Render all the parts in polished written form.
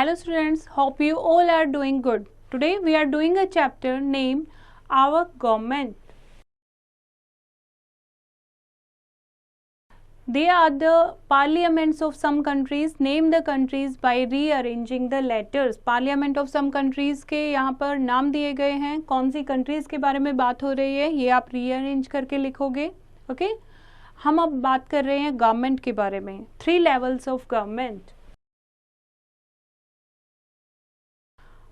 Hello students, hope you all are doing good. Today we are doing a chapter named Our Government. They are the parliaments of some countries. Name the countries by rearranging the letters. Parliament of some countries के यहाँ पर नाम दिए गए हैं. कौन सी countries के बारे में बात हो रही है ये आप rearrange करके लिखोगे. ओके हम अब बात कर रहे हैं गवर्नमेंट के बारे में. 3 levels of government.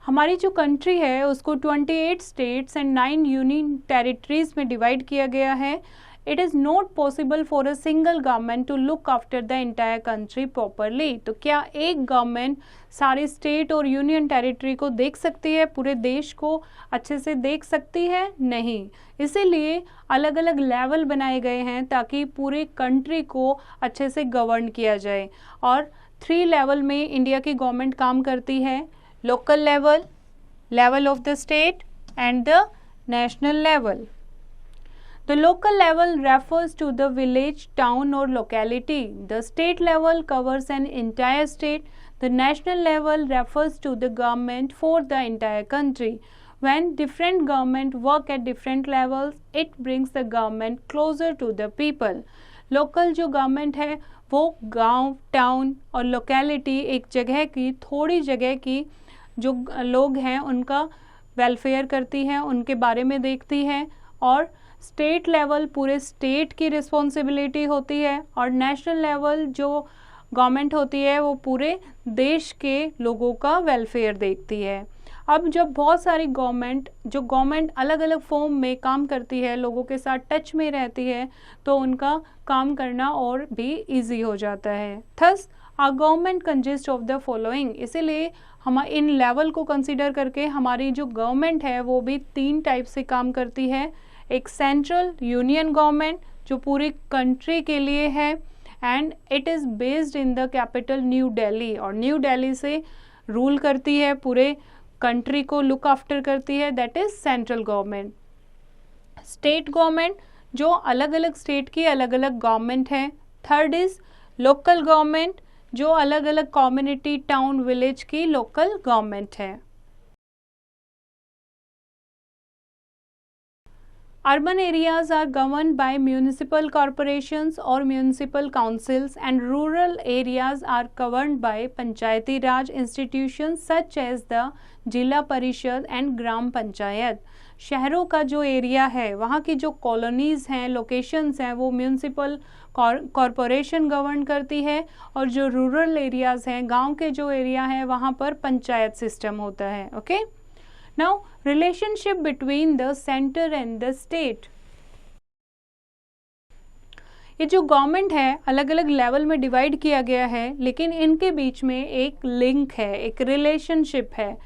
हमारी जो कंट्री है उसको 28 स्टेट्स एंड 9 यूनियन टेरिटरीज में डिवाइड किया गया है. It is not possible for a single government to look after the entire country properly. तो क्या एक गवर्नमेंट सारे स्टेट और यूनियन टेरिटरी को देख सकती है, पूरे देश को अच्छे से देख सकती है? नहीं. इसीलिए अलग अलग लेवल बनाए गए हैं ताकि पूरे कंट्री को अच्छे से गवर्न किया जाए. और 3 लेवल में इंडिया की गवर्नमेंट काम करती है. Local level, level of the state and the national level. The local level refers to the village, town or locality. The state level covers an entire state. The national level refers to the government for the entire country. When different government work at different levels, it brings the government closer to the people. Local जो government है वो गांव, town और locality एक जगह की, थोड़ी जगह की जो लोग हैं उनका वेलफेयर करती है, उनके बारे में देखती है. और स्टेट लेवल पूरे स्टेट की रिस्पॉन्सिबिलिटी होती है. और नेशनल लेवल जो गवर्नमेंट होती है वो पूरे देश के लोगों का वेलफेयर देखती है. अब जब बहुत सारी गवर्नमेंट अलग अलग फॉर्म में काम करती है, लोगों के साथ टच में रहती है, तो उनका काम करना और भी इजी हो जाता है. Thus our government consist of the following. इसीलिए हम इन लेवल को कंसीडर करके हमारी जो गवर्नमेंट है वो भी 3 टाइप से काम करती है. एक सेंट्रल यूनियन गवर्नमेंट जो पूरी कंट्री के लिए है and it is based in the capital new Delhi, और न्यू दिल्ली से रूल करती है, पूरे कंट्री को लुक आफ्टर करती है, that is central government. State government जो अलग अलग स्टेट की अलग अलग गवर्नमेंट है. थर्ड इज लोकल गवर्नमेंट जो अलग अलग कम्युनिटी, टाउन, विलेज की लोकल गवर्नमेंट है. Urban areas are governed by municipal corporations or municipal councils, and rural areas are governed by panchayati raj institutions such as the जिला परिषद and ग्राम पंचायत. शहरों का जो एरिया है, वहाँ की जो कॉलोनीज़ हैं, लोकेशंस हैं, वो म्यूनिसिपल कॉरपोरेशन गवर्न करती है. और जो रूरल एरियाज़ हैं, गांव के जो एरिया हैं, वहाँ पर पंचायत सिस्टम होता है. Okay now relationship between the centre and the state. ये जो गवर्नमेंट है अलग अलग लेवल में डिवाइड किया गया है, लेकिन इनके बीच में एक लिंक है, एक रिलेशनशिप है.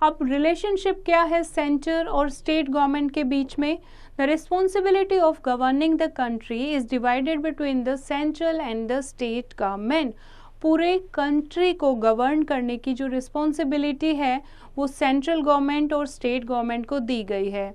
अब रिलेशनशिप क्या है सेंटर और स्टेट गवर्नमेंट के बीच में? The responsibility of governing the country is divided between the central and the state government. पूरे कंट्री को गवर्न करने की जो रिस्पॉन्सिबिलिटी है वो सेंट्रल गवर्नमेंट और स्टेट गवर्नमेंट को दी गई है.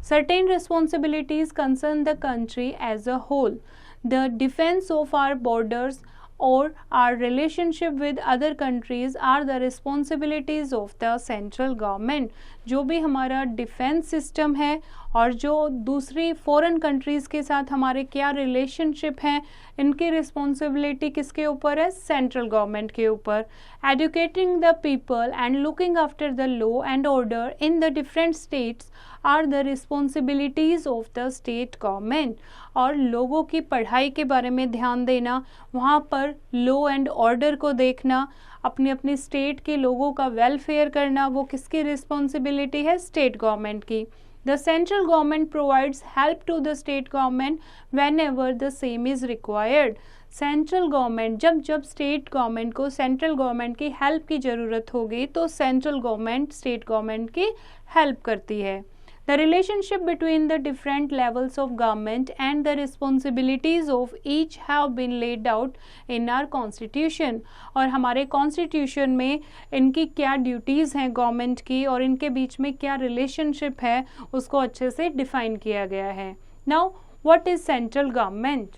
Certain responsibilities concern the country as a whole. The defence of our borders or our relationship with other countries are the responsibilities of the central government. जो भी हमारा डिफेंस सिस्टम है और जो दूसरी फॉरेन कंट्रीज़ के साथ हमारे क्या रिलेशनशिप हैं, इनकी रिस्पॉन्सिबिलिटी किसके ऊपर है? सेंट्रल गवर्नमेंट के ऊपर. Educating the people and looking after the law and order in the different states are the responsibilities of the state government. और लोगों की पढ़ाई के बारे में ध्यान देना, वहाँ पर लॉ एंड ऑर्डर को देखना, अपनी अपनी स्टेट के लोगों का वेलफेयर करना, वो किसकी रिस्पॉन्सिबिलिटी है? स्टेट गवर्नमेंट की. The central government provides help to the state government whenever the same is required. Central government जब स्टेट गवर्नमेंट को सेंट्रल गवर्नमेंट की हेल्प की ज़रूरत होगी तो सेंट्रल गवर्नमेंट स्टेट गवर्नमेंट की हेल्प करती है. The relationship between the different levels of government and the responsibilities of each have been laid out in our constitution. और हमारे कॉन्स्टिट्यूशन में इनकी क्या ड्यूटीज़ हैं गवर्नमेंट की और इनके बीच में क्या रिलेशनशिप है उसको अच्छे से डिफाइन किया गया है. Now what is central government?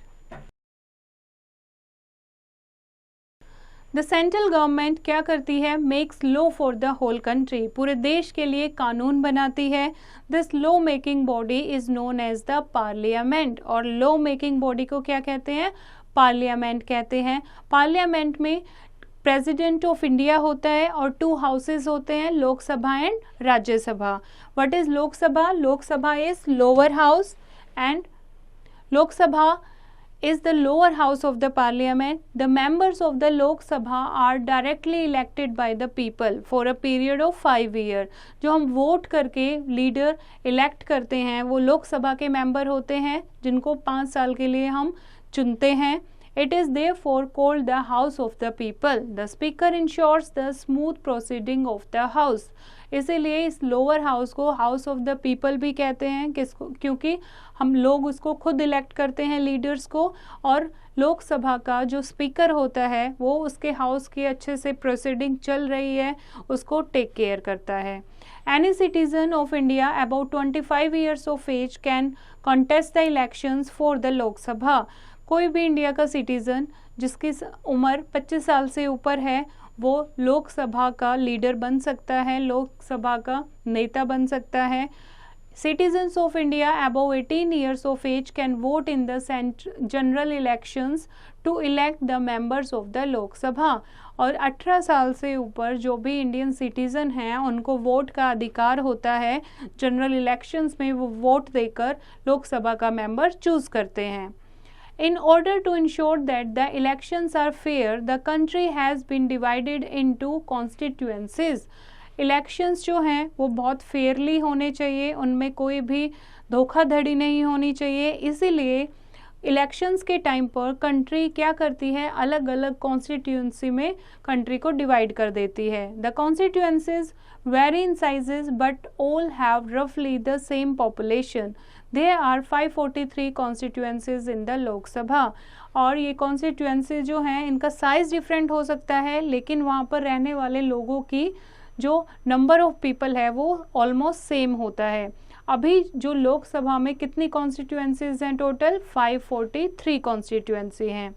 The central government क्या करती है, makes law for the whole country, पूरे देश के लिए कानून बनाती है। This law making body is known as the parliament, और लॉ मेकिंग बॉडी को क्या कहते हैं, पार्लियामेंट कहते हैं। पार्लियामेंट में प्रेसिडेंट ऑफ इंडिया होता है और 2 हाउसेज होते हैं, Lok Sabha and Rajya Sabha. What is Lok Sabha, Lok Sabha is lower house and Lok Sabha is the lower house of the parliament. The members of the Lok Sabha are directly elected by the people for a period of 5 years. जो हम vote करके leader elect करते हैं वो लोकसभा के member होते हैं जिनको 5 साल के लिए हम चुनते हैं। It is therefore called the House of the People. The Speaker ensures the smooth proceeding of the House. इसीलिए इस लोअर हाउस को हाउस ऑफ द पीपल भी कहते हैं, किसको, क्योंकि हम लोग उसको खुद इलेक्ट करते हैं लीडर्स को, और लोकसभा का जो स्पीकर होता है वो उसके हाउस की अच्छे से प्रोसीडिंग चल रही है उसको टेक केयर करता है। Any citizen of India about 25 years of age can contest the elections for the Lok Sabha. कोई भी इंडिया का सिटीजन जिसकी उम्र 25 साल से ऊपर है वो लोकसभा का लीडर बन सकता है, लोकसभा का नेता बन सकता है। Citizens of India above 18 years of age can vote in the general elections to elect the members of the लोक सभा। और 18 साल से ऊपर जो भी इंडियन सिटीज़न हैं उनको वोट का अधिकार होता है, जनरल इलेक्शंस में वो वोट देकर लोकसभा का मेंबर चूज़ करते हैं। In order to ensure that the elections are fair, the country has been divided into constituencies. Elections जो हैं वो बहुत फेयरली होने चाहिए, उनमें कोई भी धोखाधड़ी नहीं होनी चाहिए। इसीलिए इलेक्शंस के टाइम पर कंट्री क्या करती है, अलग अलग कॉन्स्टिट्यूंसी में कंट्री को डिवाइड कर देती है। The constituencies vary in sizes but all have रफली the same population. There are 543 constituencies in the Lok Sabha, और ये कॉन्स्टिट्यूएंसी जो हैं इनका साइज डिफरेंट हो सकता है लेकिन वहाँ पर रहने वाले लोगों की जो नंबर ऑफ पीपल है वो ऑलमोस्ट सेम होता है। अभी जो लोकसभा में कितनी कॉन्स्टिट्यूएंसीज हैं टोटल, 543 कॉन्स्टिट्यूएंसी हैं।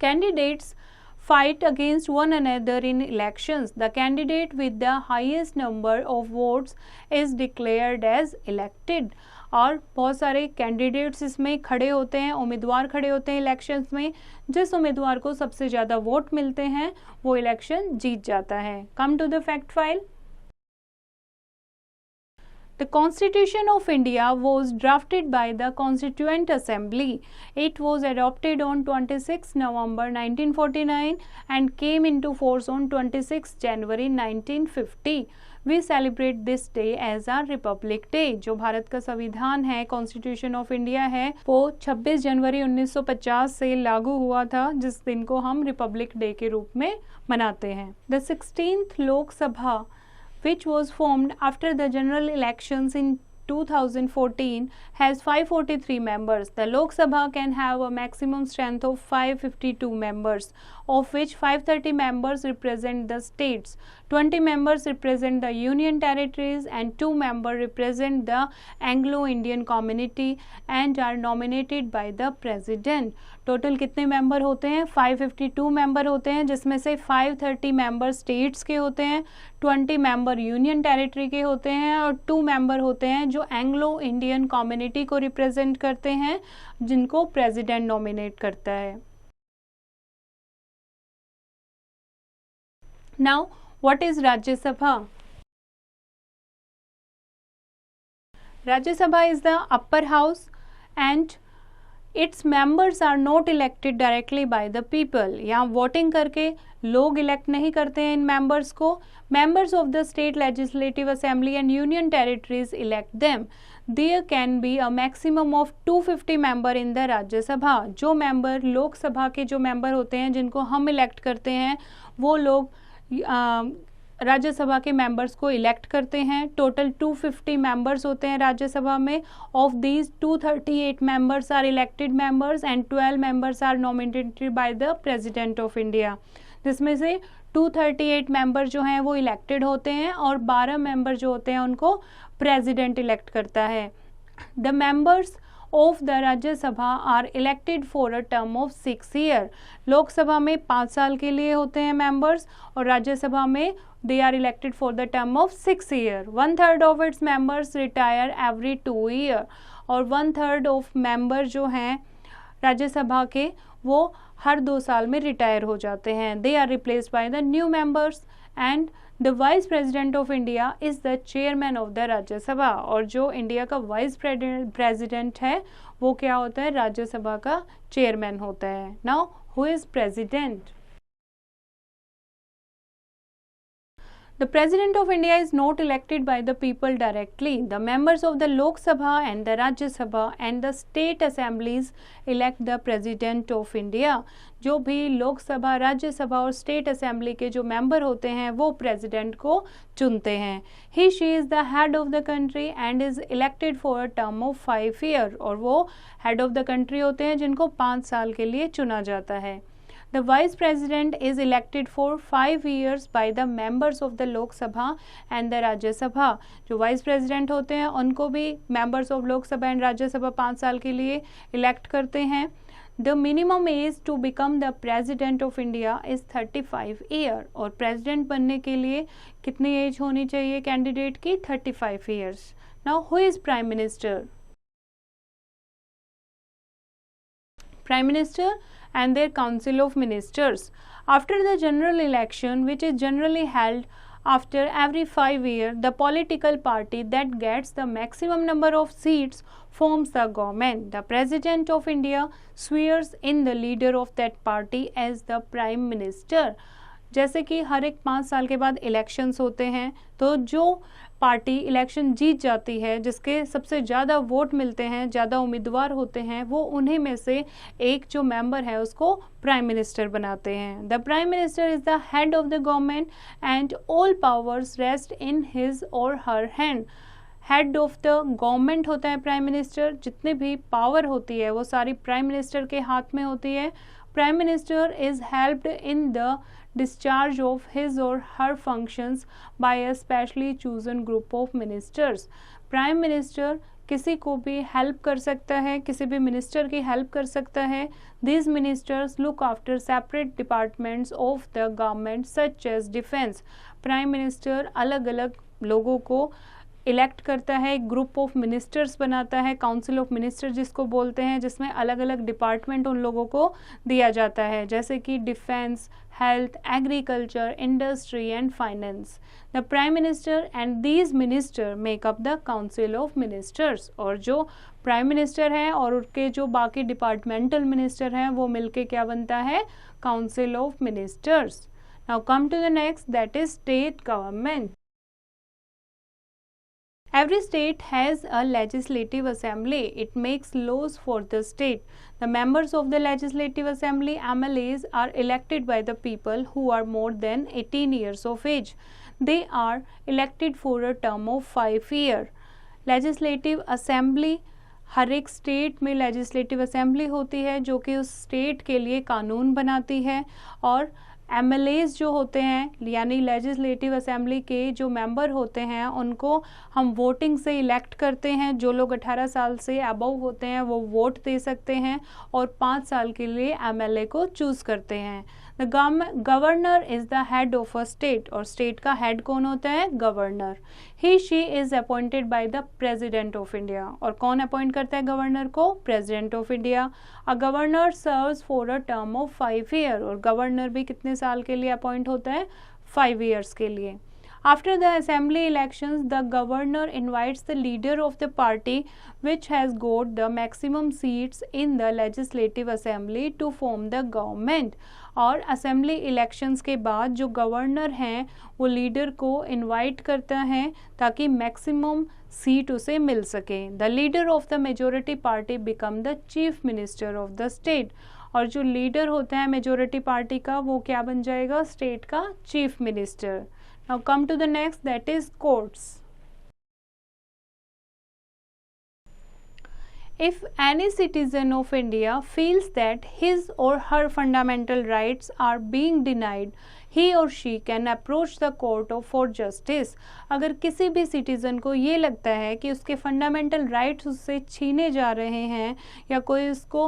Candidates fight against one another in elections. The candidate with the highest number of votes is declared as elected. और बहुत सारे कैंडिडेट्स इसमें खड़े होते हैं, उम्मीदवार खड़े होते हैं इलेक्शंस में। जिस उम्मीदवार को सबसे ज़्यादा वोट मिलते हैं वो इलेक्शन जीत जाता है। Come to the fact file. The Constitution of India was drafted by the Constituent Assembly. It was adopted on 26 November 1949 and came into force on 26 January 1950. We celebrate this day as our Republic Day. जो भारत का संविधान है, constitution of India है, वो 26 जनवरी 1950 से लागू हुआ था, जिस दिन को हम रिपब्लिक डे के रूप में मनाते हैं। The 16th लोक सभा which was formed after the general elections in 2014 has 543 members. The Lok Sabha can have a maximum strength of 552 members, of which 530 members represent the states, 20 members represent the union territories and 2 members represent the Anglo-Indian community and are nominated by the president. Total कितने member होते हैं, 552 member होते हैं, जिसमें से 530 member states के होते हैं, 20 मेंबर यूनियन टेरिटरी के होते हैं और 2 मेंबर होते हैं जो एंग्लो इंडियन कम्युनिटी को रिप्रेजेंट करते हैं, जिनको प्रेसिडेंट नॉमिनेट करता है। Now what is Rajya Sabha? Rajya Sabha is the upper house and its members are not elected directly by the people. यहाँ वोटिंग करके लोग इलेक्ट नहीं करते हैं इन मेंबर्स को। Members of the state legislative assembly and union territories elect them. There can be a maximum of 250 member in the Rajya Sabha. जो member Lok Sabha के जो मेंबर होते हैं जिनको हम इलेक्ट करते हैं वो लोग राज्यसभा के मेंबर्स को इलेक्ट करते हैं। टोटल 250 मेंबर्स होते हैं राज्यसभा में। Of these 238 members are elected members and 12 members are nominated by the president of India. जिसमें से 238 मेंबर जो हैं वो इलेक्टेड होते हैं और 12 मेंबर जो होते हैं उनको प्रेसिडेंट इलेक्ट करता है। The members of the Rajya Sabha are elected for a term of 6 year. Lok Sabha में 5 साल के लिए होते हैं मेंबर्स और राज्यसभा में they are elected for the term of 6 year. 1/3 of its members retire every 2 year और 1/3 of member जो हैं राज्यसभा के वो हर 2 साल में रिटायर हो जाते हैं। They are replaced by the new members and the vice president of India is the chairman of the Rajya Sabha और जो इंडिया का वाइस प्रेसिडेंट है वो क्या होता है, राज्यसभा का चेयरमैन होता है। Now who is president? The President of India is not elected by the people directly. The members of the Lok Sabha and the Rajya Sabha and the state assemblies elect the President of India. जो भी लोक सभा, राज्य सभा और state assembly के जो member होते हैं वो प्रेसिडेंट को चुनते हैं। He she is the head of the country and is elected for a term of 5 year और वो head of the country होते हैं जिनको 5 साल के लिए चुना जाता है। The Vice President is elected for 5 years by the members of the Lok Sabha and the Rajya Sabha. जो Vice President होते हैं उनको भी members of लोक सभा एंड राज्य सभा 5 साल के लिए elect करते हैं। The minimum age to become the President of India is 35 year और President बनने के लिए कितनी एज होनी चाहिए कैंडिडेट की? 35 years. Now who is Prime Minister? Prime Minister and their Council of Ministers. After the general election, which is generally held after every 5 years, the political party that gets the maximum number of seats forms the government. The President of India swears in the leader of that party as the Prime Minister. जैसे कि हर एक 5 साल के बाद elections होते हैं तो जो पार्टी इलेक्शन जीत जाती है, जिसके सबसे ज़्यादा वोट मिलते हैं, ज़्यादा उम्मीदवार होते हैं, वो उन्हीं में से एक जो मेंबर है उसको प्राइम मिनिस्टर बनाते हैं। The prime minister is the head of the government and all powers rest in his or her hand. Head of the government होता है प्राइम मिनिस्टर, जितने भी पावर होती है वो सारी प्राइम मिनिस्टर के हाथ में होती है। Prime minister is helped in the discharge of his or her functions by a specially chosen group of ministers. Prime minister किसी को भी हेल्प कर सकता है, किसी भी मिनिस्टर की हेल्प कर सकता है। These ministers look after separate departments of the government such as defense. Prime minister अलग अलग लोगों को इलेक्ट करता है, एक ग्रुप ऑफ मिनिस्टर्स बनाता है, काउंसिल ऑफ मिनिस्टर जिसको बोलते हैं, जिसमें अलग अलग डिपार्टमेंट उन लोगों को दिया जाता है, जैसे कि defence, health, agriculture, industry and finance. The prime minister and these minister make up the council of ministers और जो प्राइम मिनिस्टर हैं और उनके जो बाकी डिपार्टमेंटल मिनिस्टर हैं वो मिलके क्या बनता है? Council of ministers. Now come to the next, that is state government. Every state has a legislative assembly. It makes laws for the state. The members of the legislative assembly, MLAs, are elected by the people who are more than 18 years of age. They are elected for a term of 5 years. Legislative assembly, हर एक state में legislative assembly होती है जो कि उस state के लिए कानून बनाती है और MLAs जो होते हैं यानी लेजिस्लेटिव असेंबली के जो मेंबर होते हैं उनको हम वोटिंग से इलेक्ट करते हैं। जो लोग 18 साल से अबव होते हैं वो वोट दे सकते हैं और 5 साल के लिए MLA को चूज़ करते हैं। The governor is the head of a state और स्टेट का हेड कौन होता है? Governor. He she is appointed by the president of India और कौन अपॉइंट करता है गवर्नर को? President of India. A governor serves for a term of 5 year और गवर्नर भी कितने साल के लिए अपॉइंट होता है? 5 ईयर्स के लिए। After the assembly elections, the governor invites the leader of the party which has got the maximum seats in the legislative assembly to form the government. और assembly elections के बाद जो गवर्नर हैं वो लीडर को invite करता है ताकि मैक्सिमम सीट उसे मिल सके। The leader of the majority party become the chief minister of the state और जो लीडर होता है मेजोरिटी पार्टी का वो क्या बन जाएगा? स्टेट का chief minister. Now come to the next, that is courts. If any citizen of India feels that his or her fundamental rights are being denied, he or she can approach the court for justice. अगर किसी भी citizen को ये लगता है कि उसके fundamental rights उससे छीने जा रहे हैं या कोई उसको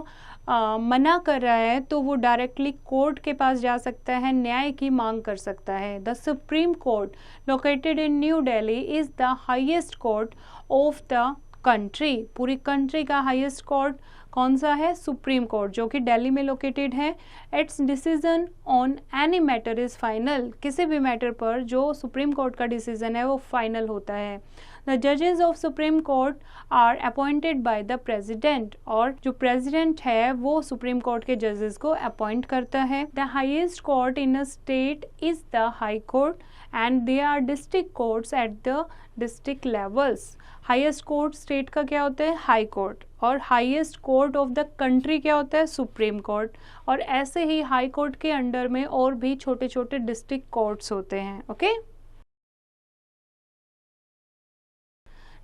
मना कर रहा है, तो वो डायरेक्टली कोर्ट के पास जा सकता है, न्याय की मांग कर सकता है. The supreme court located in new Delhi is the highest court of the country. पूरी कंट्री का हाईएस्ट कोर्ट कौन सा है? सुप्रीम कोर्ट, जो कि दिल्ली में लोकेटेड है. It's decision on any matter is final. किसी भी मैटर पर जो सुप्रीम कोर्ट का डिसीजन है वो फाइनल होता है. द जजेस of supreme court are appointed by the president. और जो प्रेसिडेंट है वो सुप्रीम कोर्ट के जजेस को अपॉइंट करता है. The highest court in a state is the high court and they are district courts at the district levels. Highest court स्टेट का क्या होता है? High court. और highest court of the country क्या होता है? Supreme court. और ऐसे ही हाई कोर्ट के अंडर में और भी छोटे छोटे डिस्ट्रिक्ट कोर्ट्स होते हैं. Okay,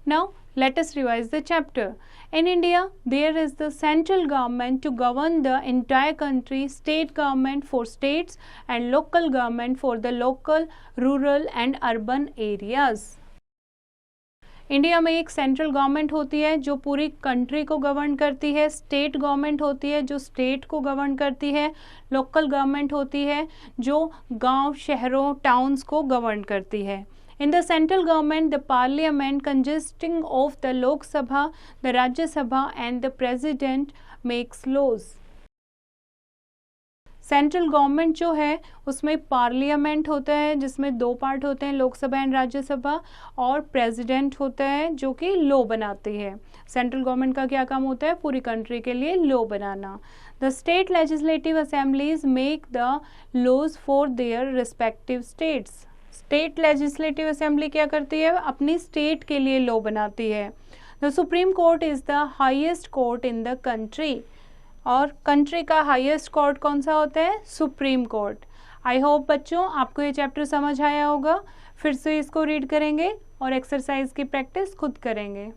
now let us revise the chapter. In India there is the central government to govern the entire country, state government for states and local government for the local, rural and urban areas. India में एक central government होती है जो पूरी country को govern करती है, state government होती है जो स्टेट को गवर्न करती है, लोकल गवर्नमेंट होती है जो गांव, शहरों, टाउन्स को गवर्न करती है. In the central government, the parliament consisting of the Lok Sabha, the Rajya Sabha and the president makes laws. Central government जो है उसमें पार्लियामेंट होता है जिसमें दो पार्ट होते हैं, लोकसभा एंड राज्यसभा, और प्रेसिडेंट होता है जो कि लॉ बनाती है. सेंट्रल गवर्नमेंट का क्या काम होता है? पूरी कंट्री के लिए लॉ बनाना. The state legislative assemblies make the laws for their respective states. State legislative assembly क्या करती है? अपनी स्टेट के लिए लॉ बनाती है. The supreme court is the highest court in the country. और कंट्री का हाईएस्ट कोर्ट कौन सा होता है? Supreme court. आई होप बच्चों आपको ये चैप्टर समझ आया होगा. फिर से इसको रीड करेंगे और एक्सरसाइज की प्रैक्टिस खुद करेंगे.